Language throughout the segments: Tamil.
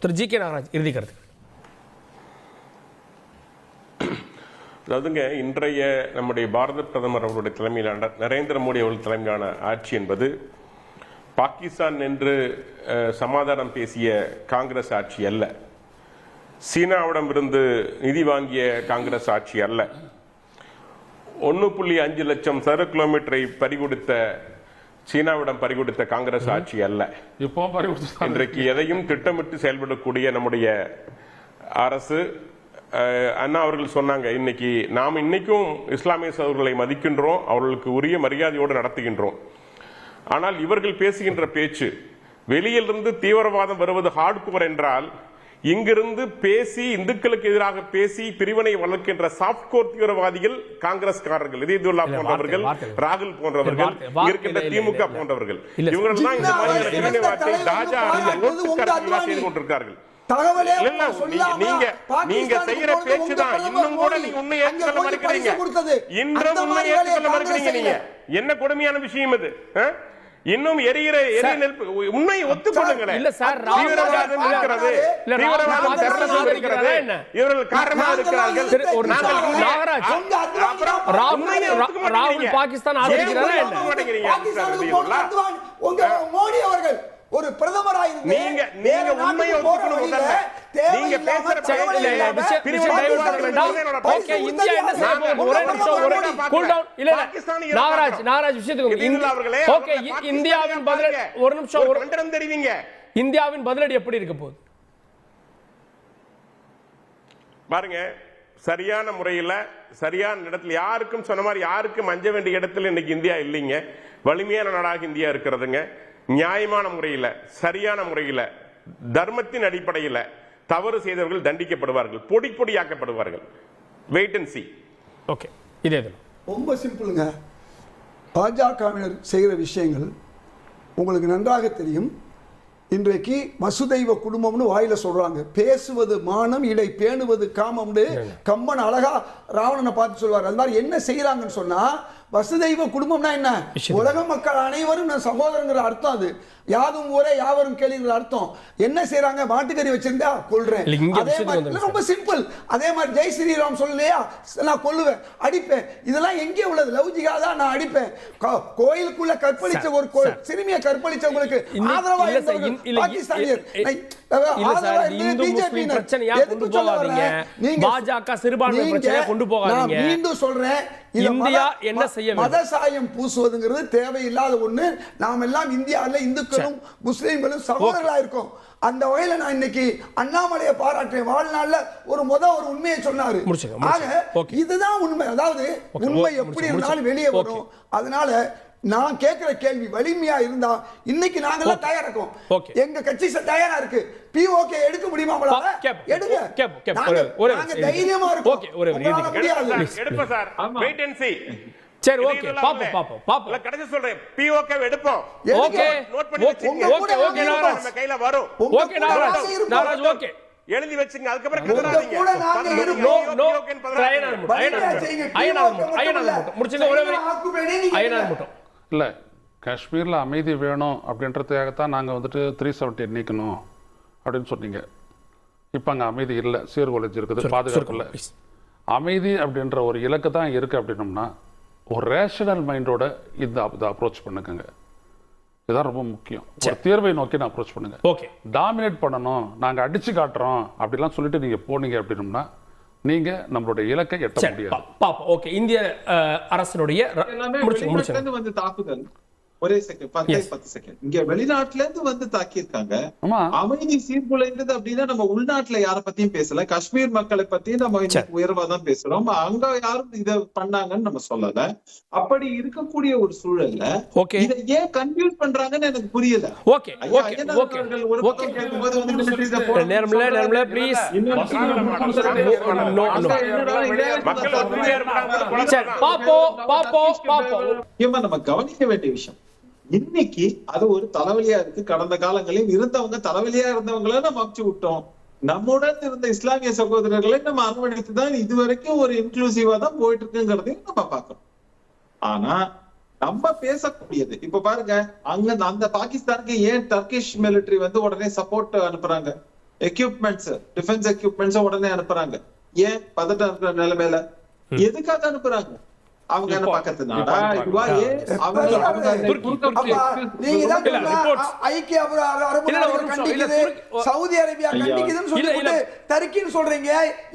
திரு ஜி.கே. நாகராஜ் இறுதி கருத்து. அதாவதுங்க, இன்றைய நம்முடைய பாரத பிரதமர் அவருடைய தலைமையிலான நரேந்திர மோடி அவர்கள் தலைமையிலான ஆட்சி என்பது பாகிஸ்தான் என்று சமாதானம் பேசிய காங்கிரஸ் ஆட்சி அல்ல, சீனாவிடமிருந்து நிதி வாங்கிய காங்கிரஸ் ஆட்சி அல்ல, 1.5 லட்சம் சதுர கிலோமீட்டரை பறிகொடுத்த சீனாவிடம் பறிகொடுத்த காங்கிரஸ் ஆட்சி அல்ல. இன்றைக்கு எதையும் திட்டமிட்டு செயல்படக்கூடிய நம்முடைய அரசு. அண்ணா அவர்கள் சொன்னாங்க, இன்னைக்கும் இஸ்லாமிய சகோதரர்களை மதிக்கின்றோம், அவர்களுக்கு உரிய மரியாதையோடு நடத்துகின்றோம். ஆனால் இவர்கள் பேசுகின்ற பேச்சு, வெளியிலிருந்து தீவிரவாதம் வருவது ஹார்ட்கோர் என்றால், இங்கிருந்து பேசி இந்துக்களுக்கு எதிராக பேசி பிரிவினை வளர்க்கின்ற சாப்ட்கோர் தீவிரவாதிகள் காங்கிரஸ்காரர்கள், இதயதுல்லா போன்றவர்கள், ராகுல் போன்றவர்கள், இருக்கின்ற திமுக போன்றவர்கள், இவர்கள் தான் இந்த மாதிரி பிரிவினைவாதத்தை தாஜா செய்து கொண்டிருக்கிறார்கள். நீங்க செய்யற பேச்சுதான் இன்னும் கூட நீங்க உண்மை ஏற்றுக்கொள்ள மறுக்கிறீங்க. இன்றும் உண்மை ஏற்றுக்கொள்ள மறுக்கிறீங்க. நீங்க என்ன கொடுமையான விஷயம் இது? இன்னும் எரிகிற நெருப்பு. உண்மையை ஒத்துக்கொள்ளுங்களேன். தீவிரவாதம் இருக்கிறது, தீவிரவாதம் இருக்கிறது, இவர்கள் காரணமாக இருக்கிறார்கள். ராகுல் பாகிஸ்தான் ஆதரிக்கிறாரா? மோடி அவர்கள் ஒரு பிரதமராக நீங்க உண்மையை ஒத்துக்கணும். நீங்க பேசுற இந்தியாவின் பதிலடி எப்படி இருக்க போகுது பாருங்க. சரியான முறையில் சரியான இடத்துல, யாருக்கும் சொன்ன மாதிரி யாருக்கும் அஞ்ச வேண்டிய இடத்துல இன்னைக்கு இந்தியா இல்லைங்க. வலிமையான நாடாக இந்தியா இருக்கிறதுங்க. நியாயமான முறையில், சரியான முறையில், தர்மத்தின் அடிப்படையில் தவறு செய்தவர்கள் தண்டிக்கப்படுவார்கள், பொடி பொடியாக்கப்படுவார்கள். Wait and see. ஓகே, இதே ரொம்ப சிம்பிளுங்க. பாஜகவினர் செய்கிற விஷயங்கள் உங்களுக்கு நன்றாக தெரியும். இன்றைக்கு வசுதெய்வ குடும்பம்னு வாயில சொல்றாங்க, பேசுவது மானம், இடை பேணுவது காமம்னு கம்பன் அழகா ராவணனை பார்த்து சொல்வார். அது மாதிரி என்ன செய்யறாங்கன்னு சொன்னா, வசுதெய்வ குடும்பம்னா என்ன? உலக மக்கள் அனைவரும் சகோதரங்கிற அர்த்தம். அது யாதும் ஊரே யாவரும் கேளுங்கிற அர்த்தம். என்ன செய்யறாங்க? மாட்டுக்கறி வச்சிருந்தா கொல்றேன். அதே மாதிரி ரொம்ப சிம்பிள். அதே மாதிரி ஜெய் ஸ்ரீராம் சொல்லலையா, நான் கொல்லுவேன், அடிப்பேன். இதெல்லாம் எங்கே உள்ளது? லவ்ஜிகாதான் நான் அடிப்பேன். கோயிலுக்குள்ள கற்பழிச்ச ஒரு சிறுமியை கற்பழிச்சவங்களுக்கு ஆதரவா பாகிஸ்தானியர் மீண்டும் சொல்றேன், மதசாயம் பூசுவதுங்கிறது தேவையில்லாத ஒண்ணு. நாம் எல்லாம் இந்தியாவில் இந்துக்களும் முஸ்லீம்களும் சகோதரர்களா இருக்கோம். அந்த வகையில நான் இன்னைக்கு அண்ணாமலையை பாராட்டுறேன். வாழ்நாள்ல ஒரு உண்மையை சொன்னாரு. இதுதான் உண்மை. அதாவது உண்மை எப்படி இருந்தாலும் வெளியே வரும். அதனால நான் கேட்கிற கேள்வி வலிமையா இருந்தா இன்னைக்கு நாங்க தயாரா இருக்கோம். எங்க கட்சி தயாரா இருக்கு. POK எடுக்க முடியுமா? எடுங்க, தைரியமா இருக்கும். சரி, ஓகே, பாப்போம். கடைசி சொல்றேன், POK எடுப்போம். ஓகே, நோட் பண்ணி வச்சுங்க. ஓகே நாகராஜ், நம்ம கையில வரும். ஓகே நாகராஜ், ஓகே எழுதி வச்சுங்க. அதுக்கு அப்புறம் கதறாதீங்க. இல்ல, காஷ்மீர்ல அமைதி வேணும் அப்படின்றதுக்காகத்தான் நாங்க 370 நீக்கணும் அப்படின்னு சொன்னீங்க. இப்ப அங்க அமைதி இல்ல, சீர்குலைஞ்சு இருக்குது, பாதுகாப்பு இல்ல. அமைதி அப்படின்ற ஒரு இலக்கு தான் இருக்கு அப்படின்னோம்னா ஒரு ரேஷனல் மைண்டோட இந்த அப்ரோச் பண்ணுங்க. இதுதான் ரொம்ப முக்கியம். ஒரு தீர்வை நோக்கி நான் அப்ரோச் பண்ணுங்க. ஓகே, டாமினேட் பண்ணணும், நாங்க அடிச்சு காட்டுறோம் அப்படிலாம் சொல்லிட்டு நீங்க போனீங்க அப்படின்னோம்னா நீங்க நம்மளுடைய இலக்கை எட்ட முடியாது. பாப்போம். ஓகே, இந்திய அரசினுடைய வந்து தாக்குதல் ஒரே செகண்ட் 10 செகண்ட் இங்க வெளிநாட்டுல இருந்து தாக்கியிருக்காங்க. அமைதி சீர்குலைந்தது அப்படின்னா நம்ம உள்நாட்டுல யார பத்தியும் பேசல, காஷ்மீர் மக்களை பத்தி நம்ம உயர்வா தான் பேசுறோம். அங்க யாரும் இத பண்ணாங்கன்னு நம்ம சொல்லல. அப்படி இருக்கக்கூடிய ஒரு சூழல்ல இதை ஏன் கன்ஃபியூஸ் பண்றாங்கன்னு எனக்கு புரியல. ஓகே, நம்ம கவனிக்க வேண்டிய விஷயம், இன்னைக்கு அது ஒரு தலைவலியா இருக்கு. கடந்த காலங்களில் இருந்தவங்க தலைவலியா இருந்தவங்களை நம்ம அமுச்சு விட்டோம். நம்முடன் இருந்த இஸ்லாமிய சகோதரர்களை நம்ம அரவணைத்து தான் இதுவரைக்கும் ஒரு இன்க்ளூசிவா தான் போயிட்டு இருக்குங்கிறதையும் நம்ம பார்க்கணும். ஆனா நம்ம பேசக்கூடியது இப்ப பாருங்க, அங்க அந்த பாகிஸ்தானுக்கு ஏன் டர்கிஷ் மிலிட்டரி உடனே சப்போர்ட் அனுப்புறாங்க? எக்யூப்மெண்ட்ஸ், டிஃபென்ஸ் எக்யூப்மெண்ட்ஸ் உடனே அனுப்புறாங்க. ஏன்? பதட்டம் இருக்கிற நிலைமையில எதுக்காக அனுப்புறாங்க? அவங்க என்ன பக்கத்து நாடா இதுவா? ஐக்கிய அரபு நாடுகள் கண்டிக்குது, சவுதி அரேபியா கண்டிக்குதுன்னு சொல்லிட்டு டர்க்கின்னு சொல்றீங்க.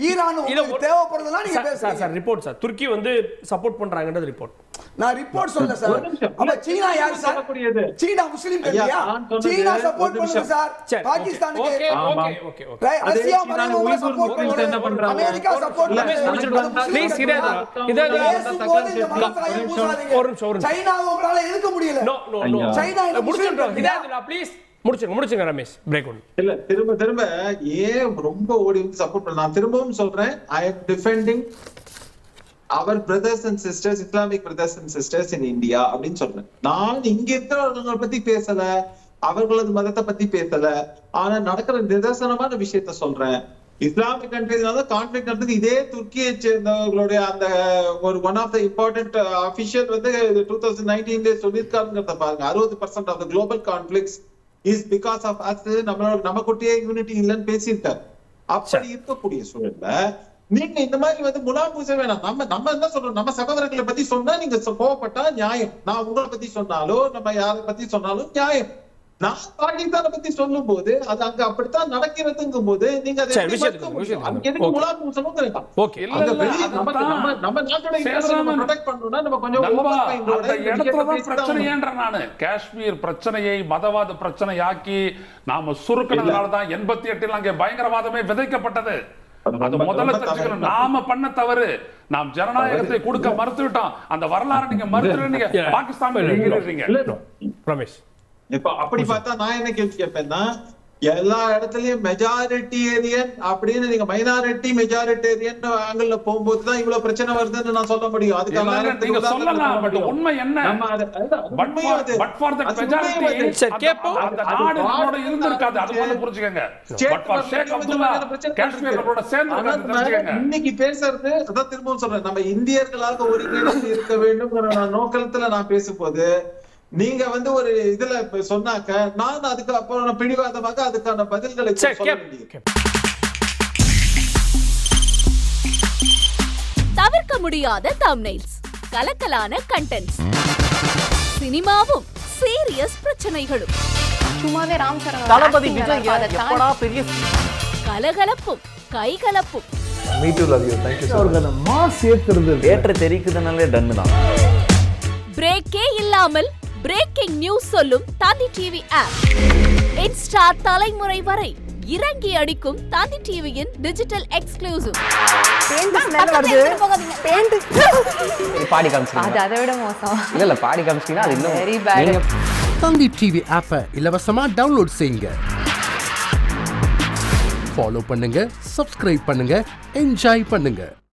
ஈரான் உங்களுக்கு தேவைப்படுறதெல்லாம் நீங்க பேசுறீங்க. சார் ரிப்போர்ட் சார், துருக்கி வந்து சப்போர்ட் பண்றாங்கன்றது ரிப்போர்ட். நான் ரிப்போர்ட் சொல்ல சார். அப்ப சீனா யார் சார்? சீனா முஸ்லிம் கண்ட்ரியா? சீனா சப்போர்ட் பண்ணுது சார் பாகிஸ்தானுக்கு. Okay okay okay okay. Russia மறைமுகமா சப்போர்ட் பண்ணுது, அமெரிக்கா சப்போர்ட் பண்ணுது. ப்ளீஸ் இதே சைனா உங்களால எதுக்க முடியல. No no no. சைனா முடிச்சிடுறோம். இதே ப்ளீஸ் முடிச்சுங்க ரமேஷ். Break one. இல்ல திரும்ப ஏன் ரொம்ப ஓடி வந்து சப்போர்ட் பண்ண? நான் திரும்பவும் சொல்றேன், I am defending our brothers and sisters, Islamic brothers and sisters in India அப்படின்னு சொல்றேன். நான் இங்க இருக்கிறவங்களை பத்தி பேசல, அவர்களது மதத்தை பத்தி பேசல, ஆனா நடக்கிற நிதர்சனமான விஷயத்த சொல்றேன். இஸ்லாமிக் கண்ட்ரிஸ்னால கான்ஃபிளிக்ட் நடந்தது. இதே துர்க்கியை சேர்ந்தவர்களுடைய அந்த ஒரு one of the important official வந்து 2019 சொல்லியிருக்காருங்கிறத பாருங்க. 60% of the global conflicts is because of us. நமக்குட்டியே யூனிட்டி இல்லைன்னு பேசியிருக்காரு. அப்படி இருக்கக்கூடிய சூழல்ல நீங்க இந்த மாதிரி வந்து முலாம் பூச வேணாம். நம்ம என்ன சொல்றோம்? நம்ம சகோதரர்களை பத்தி சொன்னா நீங்க கோவப்பட்டா நியாயம். நான் உங்களை பத்தி சொன்னாலோ நம்ம யாரை பத்தி சொன்னாலும் நியாயம். நான் பாகிஸ்தானை பத்தி சொல்லும் போது அது அங்க அப்படித்தான் நடக்கிறதுங்கும் போது நீங்க அதை முலாம் பூசணும். நம்ம நாட்டோட ப்ரொடெக்ட் பண்ணணும்னா நம்ம கொஞ்சம் காஷ்மீர் பிரச்சனையை மதவாத பிரச்சனையாக்கி நாம சுருக்கினதுனாலதான் 88 அங்கே பயங்கரவாதமே விதைக்கப்பட்டது. அது முதல்ல தெரிஞ்சுக்கணும். நாம பண்ண தவறு, நாம் ஜனநாயகத்தை கொடுக்க மறுத்துவிட்டோம். அந்த வரலாறு நீங்க மறுத்துறீங்க. பாகிஸ்தான் ரமேஷ் இப்ப அப்படி பார்த்தா நான் என்ன கேள்வி கேட்பேன்னா, எல்லா இடத்துலயும் மெஜாரிட்டேரியன் அப்படின்னு நீங்க மைனாரிட்டி மெஜாரிட்டேரியன் ஆங்கிள் போகும்போதுதான் இவ்வளவு பிரச்சனை வருதுன்னு நான் சொல்ல முடியும். அதுக்கான உண்மை என்ன? இன்னைக்கு பேசுறது அதான் திரும்பவும் சொல்றேன், நம்ம இந்தியர்களாக ஒருங்கிணைந்து இருக்க வேண்டும் நோக்கத்துல நான் பேசும்போது நீங்க வந்து ஒரு இதுல சொன்னாக்க நான் அதுக்கு அப்புறம் பிடிவாதமாக அதுக்கான பதில்களை சொல்ல வேண்டியது. தவிர்க்க முடியாத தம்ப்நெயில்ஸ், கலக்கலான கண்டென்ட்ஸ், சினிமாவும் சீரியஸ் பிரச்சனைகளும், சும்மாவே ராம் சரண் தளபதி விஜய் எப்படா பெரிய கலகலப்பும் கைகலப்பும். Me too love you. Thank you அவருக்கு அந்த மாஸ் ஏத்துறது ஏற்ற தெரிக்குதுனாலே டன் தான். பிரேக்கே இல்லாமல் பிரேக்கிங் நியூஸ் சொல்லும் தந்தி டிவி ஆப். இன்ஸ்டா தலைமுறை வரை இறங்கி அடிக்கும் தந்தி டிவியின் டிஜிட்டல் எக்ஸ்க்ளூசிவ். பாடி காமிச்சீங்க, அது அதை விட மோசம். இல்ல பாடி காமிச்சீங்கன்னா அது இன்னும் வெரி பேட். தந்தி டிவி ஆப்பை இலவசமா டவுன்லோட் செய்யுங்க. ஃபாலோ பண்ணுங்க, சப்ஸ்கிரைப் பண்ணுங்க, என்ஜாய் பண்ணுங்க.